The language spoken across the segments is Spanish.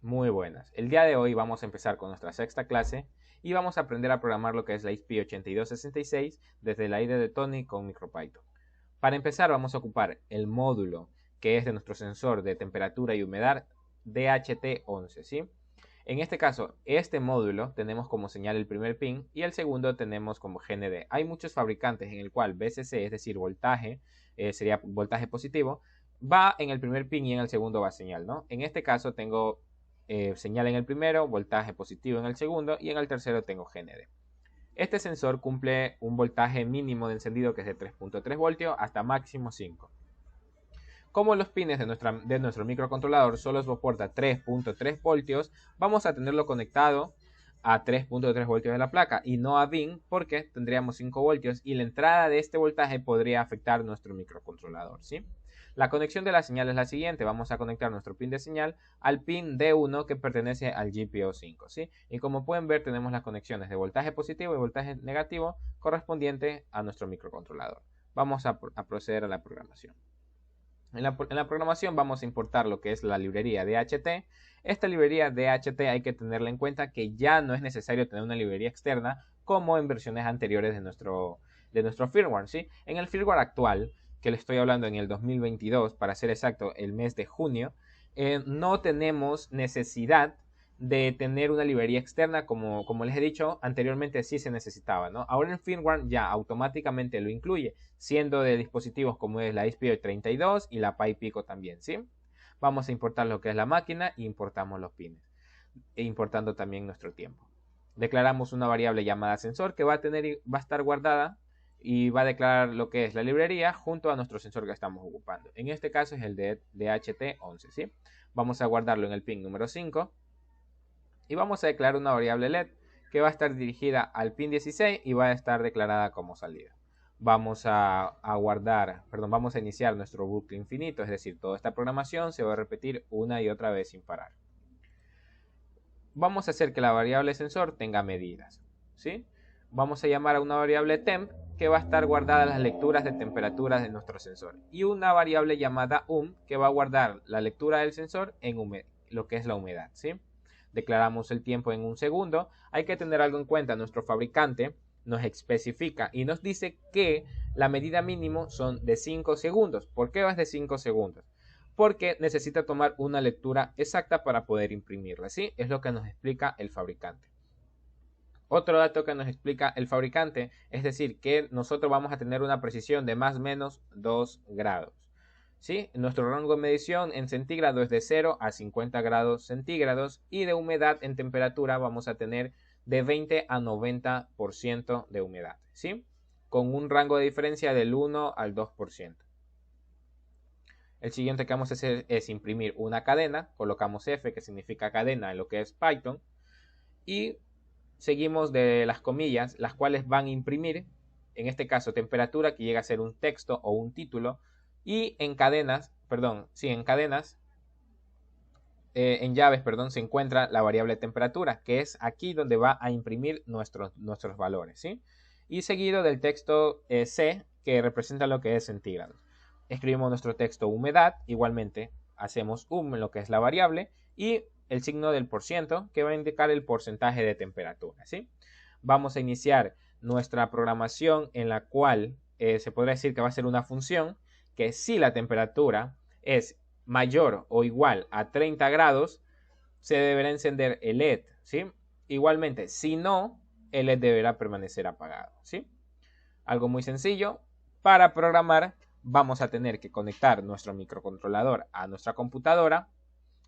Muy buenas. El día de hoy vamos a empezar con nuestra sexta clase y vamos a aprender a programar lo que es la ESP8266 desde la IDE de Tony con MicroPython. Para empezar vamos a ocupar el módulo que es de nuestro sensor de temperatura y humedad DHT11, ¿sí? En este caso, este módulo tenemos como señal el primer pin y el segundo tenemos como GND. Hay muchos fabricantes en el cual VCC, es decir, voltaje, sería voltaje positivo, va en el primer pin y en el segundo va señal, ¿no? En este caso tengo señal en el primero, voltaje positivo en el segundo y en el tercero tengo GND. Este sensor cumple un voltaje mínimo de encendido que es de 3.3 voltios hasta máximo 5. Como los pines de nuestro microcontrolador solo soporta 3.3 voltios, vamos a tenerlo conectado a 3.3 voltios de la placa y no a DIN porque tendríamos 5 voltios y la entrada de este voltaje podría afectar nuestro microcontrolador, ¿sí? La conexión de la señal es la siguiente. Vamos a conectar nuestro pin de señal al pin D1 que pertenece al GPIO5, ¿sí? Y como pueden ver tenemos las conexiones de voltaje positivo y voltaje negativo correspondiente a nuestro microcontrolador. Vamos a proceder a la programación. En la programación vamos a importar lo que es la librería DHT. Esta librería DHT hay que tenerla en cuenta que ya no es necesario tener una librería externa como en versiones anteriores de nuestro firmware, ¿sí? En el firmware actual, que le estoy hablando en el 2022, para ser exacto, el mes de junio, no tenemos necesidad de tener una librería externa, como les he dicho, anteriormente sí se necesitaba, ¿no? Ahora el firmware ya automáticamente lo incluye, siendo de dispositivos como es la ESP32 y la PyPico también, ¿sí? Vamos a importar lo que es la máquina e importamos los pines, e importando también nuestro tiempo. Declaramos una variable llamada sensor que va a estar guardada y va a declarar lo que es la librería junto a nuestro sensor que estamos ocupando. En este caso es el de DHT11, ¿sí? Vamos a guardarlo en el pin número 5. Y vamos a declarar una variable LED que va a estar dirigida al pin 16 y va a estar declarada como salida. Vamos a iniciar nuestro bucle infinito, es decir, toda esta programación se va a repetir una y otra vez sin parar. Vamos a hacer que la variable sensor tenga medidas, ¿sí? Vamos a llamar a una variable temp que va a estar guardada las lecturas de temperaturas de nuestro sensor y una variable llamada que va a guardar la lectura del sensor en lo que es la humedad, ¿sí? Declaramos el tiempo en un segundo. Hay que tener algo en cuenta, nuestro fabricante nos especifica y nos dice que la medida mínimo son de 5 segundos. ¿Por qué es de 5 segundos? Porque necesita tomar una lectura exacta para poder imprimirla, ¿sí? Es lo que nos explica el fabricante. Otro dato que nos explica el fabricante es decir que nosotros vamos a tener una precisión de más o menos 2 grados. ¿Sí? Nuestro rango de medición en centígrados es de 0 a 50 grados centígrados y de humedad en temperatura vamos a tener de 20 a 90% de humedad, ¿sí? Con un rango de diferencia del 1 al 2%. El siguiente que vamos a hacer es imprimir una cadena. Colocamos F, que significa cadena en lo que es Python, y seguimos de las comillas, las cuales van a imprimir, en este caso, temperatura, que llega a ser un texto o un título, y en llaves, se encuentra la variable temperatura, que es aquí donde va a imprimir nuestros valores, ¿sí? Y seguido del texto C, que representa lo que es centígrados. Escribimos nuestro texto humedad, igualmente hacemos en lo que es la variable, y el signo del %, que va a indicar el porcentaje de temperatura, ¿sí? Vamos a iniciar nuestra programación en la cual se podría decir que va a ser una función que si la temperatura es mayor o igual a 30 grados, se deberá encender el LED, ¿sí? Igualmente, si no, el LED deberá permanecer apagado, ¿sí? Algo muy sencillo. Para programar, vamos a tener que conectar nuestro microcontrolador a nuestra computadora,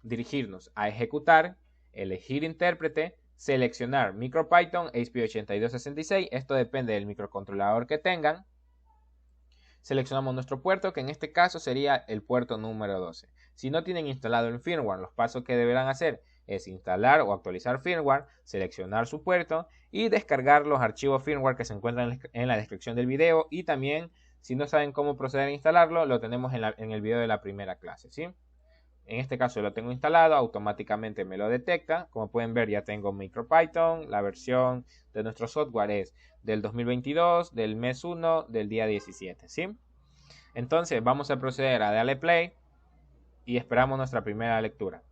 dirigirnos a ejecutar, elegir intérprete, seleccionar MicroPython ESP8266. Esto depende del microcontrolador que tengan. Seleccionamos nuestro puerto, que en este caso sería el puerto número 12. Si no tienen instalado el firmware, los pasos que deberán hacer es instalar o actualizar firmware, seleccionar su puerto y descargar los archivos firmware que se encuentran en la descripción del video. Y también, si no saben cómo proceder a instalarlo, lo tenemos en el video de la primera clase, ¿sí? En este caso lo tengo instalado, automáticamente me lo detecta. Como pueden ver, ya tengo MicroPython. La versión de nuestro software es del 2022, del mes 1, del día 17, ¿sí? Entonces vamos a proceder a darle play y esperamos nuestra primera lectura.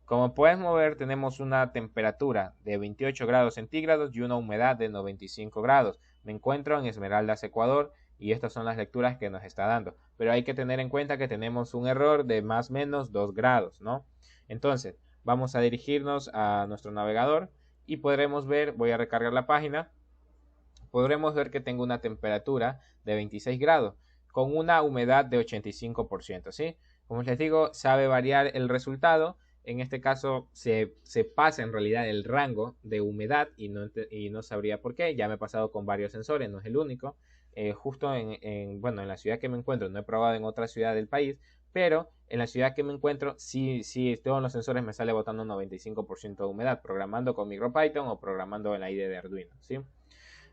Como podemos ver, tenemos una temperatura de 28 grados centígrados y una humedad de 95 grados. Me encuentro en Esmeraldas, Ecuador, y estas son las lecturas que nos está dando. Pero hay que tener en cuenta que tenemos un error de más o menos 2 grados, ¿no? Entonces, vamos a dirigirnos a nuestro navegador y podremos ver, voy a recargar la página, podremos ver que tengo una temperatura de 26 grados con una humedad de 85%, ¿sí? Como les digo, sabe variar el resultado. En este caso se pasa en realidad el rango de humedad y no sabría por qué. Ya me he pasado con varios sensores, no es el único. Justo bueno, en la ciudad que me encuentro, no he probado en otra ciudad del país, pero en la ciudad que me encuentro, sí, todos los sensores me sale botando 95% de humedad, programando con MicroPython o programando en la IDE de Arduino, ¿sí?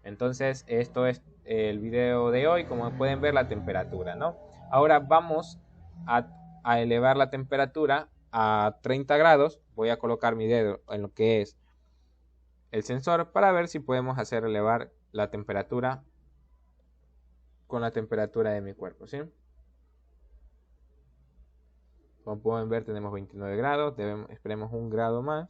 Entonces, esto es el video de hoy, como pueden ver la temperatura, ¿no? Ahora vamos a elevar la temperatura a 30 grados. Voy a colocar mi dedo en lo que es el sensor para ver si podemos hacer elevar la temperatura con la temperatura de mi cuerpo, ¿sí? Como pueden ver, tenemos 29 grados, esperemos un grado más.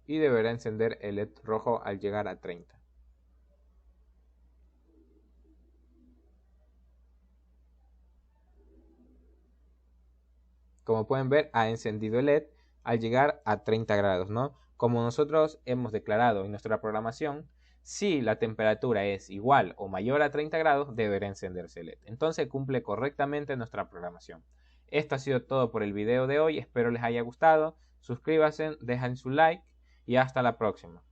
Y deberá encender el LED rojo al llegar a 30. Como pueden ver, ha encendido el LED al llegar a 30 grados, ¿no? Como nosotros hemos declarado en nuestra programación, si la temperatura es igual o mayor a 30 grados, deberá encenderse el LED. Entonces cumple correctamente nuestra programación. Esto ha sido todo por el video de hoy. Espero les haya gustado. Suscríbanse, dejen su like y hasta la próxima.